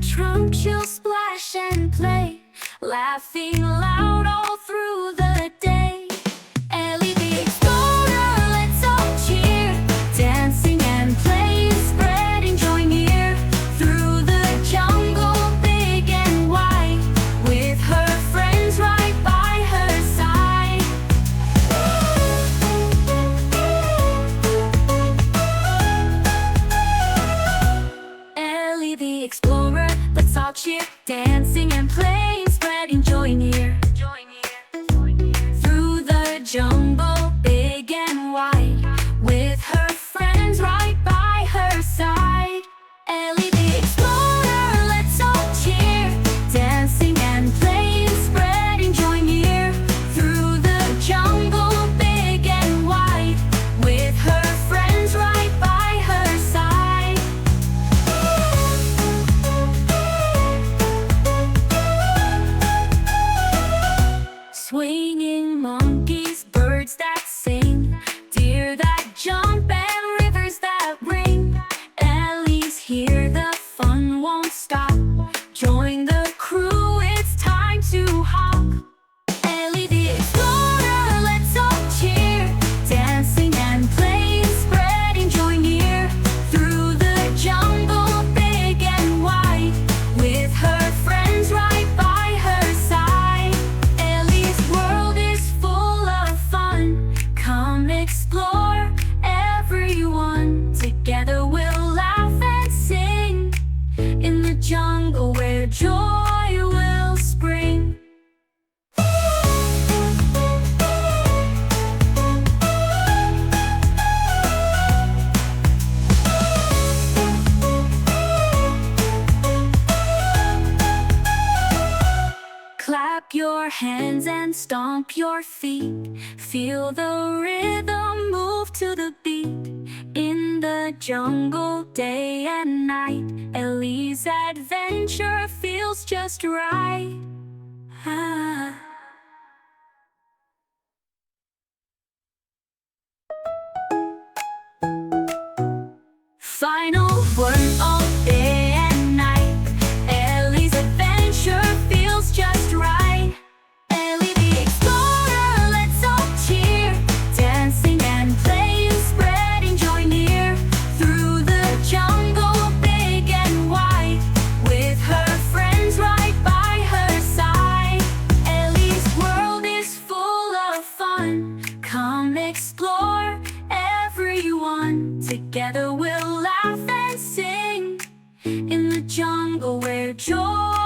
trunk she'll splash and play, laughing loud all through the day. Ellie the explorer, let's all cheer, dancing and playing, spreading joy near. Through the jungle big and wide, with her friends right by her side. Ellie the explorer, let's all cheer, dancing and playing, spreading joy near. Through the jungle big and wide, with her friends right by her side. Ellie the explorer, let's all cheer, dancing and playing, spreading joy near. Through the jungle big and wide, with her friends right by her side. Swinging monkeys, birds that sing, deer that jump and rivers that ring. Ellie's here, the fun won't stop. Join the crew, it's time to hop. Ellie the explorer, let's all cheer, dancing and playing, spreading joy near. Through the jungle big and wide, with her friends right by her side. Ellie's world is full of fun, come explore everyone. Together we'll laugh and sing, in the jungle where joy will spring. Clap your hands and stomp your feet, feel the rhythm move to the beat. In the jungle day and night, Ellie's adventure feels just right. Ah. Final word all day and night, Ellie's adventure feels just right. Ellie the explorer, let's all cheer, dancing and playing, spreading joy near. Through the jungle big and wide, with her friends right by her side. Ellie's world is full of fun, come explore everyone. Together we'll laugh and sing, in the jungle where joy